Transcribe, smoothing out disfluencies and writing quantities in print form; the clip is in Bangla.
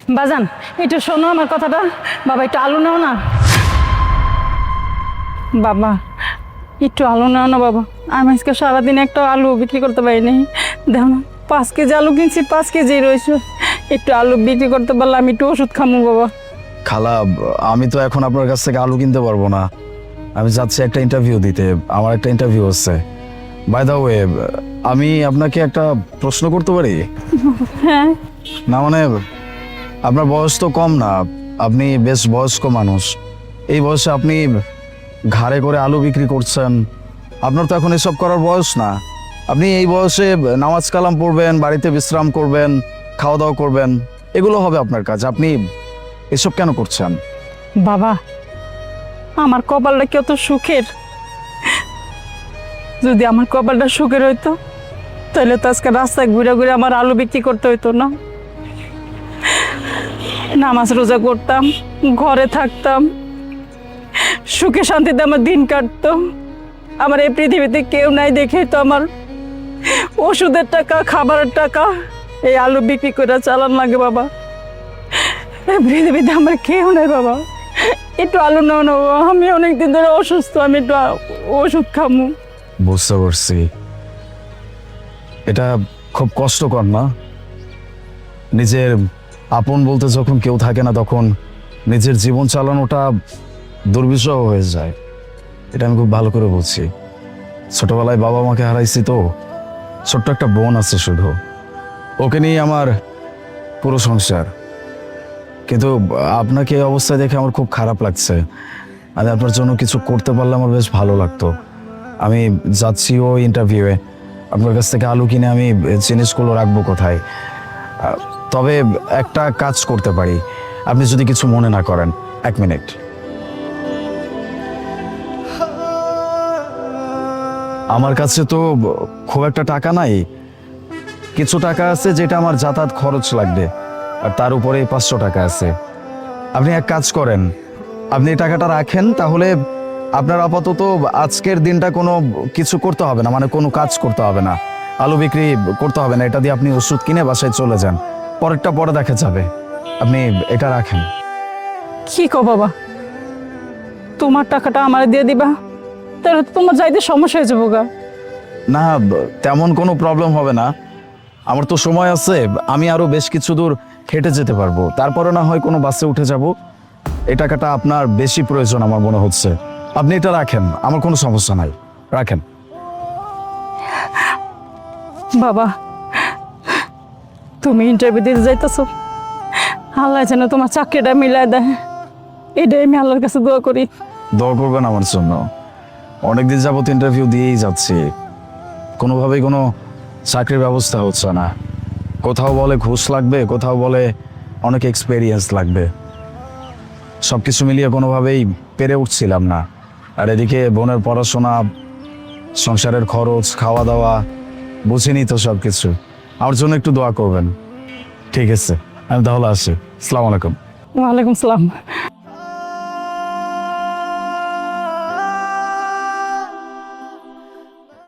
বাজান একটু শোনো আমার কথাটা। বাবা একটু আলু নাও না বাবা, একটু আলু নাও না বাবা। আমি আজকে সারাদিন একটা আলু বিক্রি করতে পারিনি। দেখো না 5 কেজি আলু কিনছি, 5 কেজি রয়েছে। একটু আলু বিক্রি করতে পারলে আমি একটু ওষুধ খামু বাবা। খালা, আমি তো এখন আপনার কাছ থেকে আলু কিনতে পারবো না। আমি যাচ্ছি একটা ইন্টারভিউ দিতে, আমার একটা ইন্টারভিউ হচ্ছে। বাই দ্য ওয়ে, আমি আপনাকে একটা প্রশ্ন করতে পারি? হ্যাঁ। না মানে, আপনার বয়স তো কম না, আপনি বেশ বয়স্ক মানুষ। এই বয়সে আপনি ঘাড়ে করে আলু বিক্রি করছেন। আপনার তো এখন এসব করার বয়স না। আপনি এই বয়সে নামাজ কালাম পড়বেন, বাড়িতে বিশ্রাম করবেন, খাওয়া দাওয়া করবেন, এগুলো হবে আপনার কাজ। আপনি এসব কেন করছেন? বাবা আমার কপালটা কি অত সুখের? যদি আমার কপালটা সুখের হইতো তাহলে তো আজকে রাস্তায় ঘুরে ঘুরে আমার আলু বিক্রি করতে হইতো না। নামাজ রোজা করতাম, ঘরে থাকতাম, সুখে শান্তিতে আমার দিন কাটতো। আমার এই পৃথিবীতে কেউ নাই দেখে তো আমার ওষুধের টাকা, খাবারের টাকা এই আলু বিক্রি করে চালান লাগে বাবা। এই পৃথিবীতে আমার কেউ নাই বাবা। একটু আলু নাও না বাবা, আমি অনেকদিন ধরে অসুস্থ, আমি একটু ওষুধ খামু। বুঝতে পারছি, এটা খুব কষ্টকর না? নিজের আপন বলতে যখন কেউ থাকে না, তখন নিজের জীবন চালানোটা দুর্বিষহ হয়ে যায়। এটা আমি খুব ভালো করে বুঝছি। ছোটবেলায় বাবা মাকে হারাইছি, তো ছোট্ট একটা বোন আছে শুধু, ওকে নিয়ে আমার পুরো সংসার। কিন্তু আপনাকে এই অবস্থায় দেখে আমার খুব খারাপ লাগছে। আমি আপনার জন্য কিছু করতে পারলে আমার বেশ ভালো লাগতো। আমি যাচ্ছি ওই ইন্টারভিউয়ে, আপনার কাছ থেকে আলু কিনে আমি জিনিসগুলো রাখবো কোথায়? তবে একটা কাজ করতে পারি, আপনি যদি কিছু মনে না করেন। 1 মিনিট। আমার কাছে তো খুব একটা টাকা নাই, কিছু টাকা আছে যেটা আমার যাতায়াত খরচ লাগবে, আর তার উপরে 500 টাকা আছে। আপনি এক কাজ করেন, আপনি এই টাকাটা রাখেন, তাহলে আপনার আপাতত আজকের দিনটা কোনো কিছু করতে হবে না, মানে কোনো কাজ করতে হবে না, আলু বিক্রি করতে হবে না। এটা দিয়ে আপনি ওষুধ কিনে বাসায় চলে যান, পরেরটা পরে দেখা যাবে। আপনি এটা রাখেন। কি কো বাবা, তোমার টাকাটা আমার দিয়ে দিবা? তাহলে তো তোমার যাইতে সমস্যা হয়ে যাবো গা। না, তেমন কোনো প্রবলেম হবে না, আমার তো সময় আছে। আমি আরো বেশ কিছু দূর হেঁটে যেতে পারবো, তারপরে না হয় কোনো বাসে উঠে যাব। এই টাকাটা আপনার বেশি প্রয়োজন আমার মনে হচ্ছে, আপনি এটা রাখেন, আমার কোনো সমস্যা নাই, রাখেন। বাবা তুমি ইন্টারভিউ দিতে যাইতেছো, আল্লাহ যেন তোমার চাকরিটা মিলাই দেয়, এটাই আমি আল্লাহর কাছে দোয়া করি। দোয়া করবেন আমার জন্য। অনেকদিন যাবত ইন্টারভিউ দিয়েই যাচ্ছি, কোনোভাবেই কোনো চাকরির ব্যবস্থা হচ্ছে না। কোথাও বলে ঘুষ লাগবে, কোথাও বলে অনেক এক্সপেরিয়েন্স লাগবে। সব কিছু মিলিয়ে কোনোভাবেই পেরে উঠছিলাম না। আর এদিকে বোনের পড়াশোনা, সংসারের খরচ, খাওয়া দাওয়া, বুঝিনি তো সব কিছু। আমার জন্য একটু দোয়া করবেন। ঠিক আছে, আমি তাহলে আসি। আসসালামু আলাইকুম। ওয়ালাইকুম সালাম।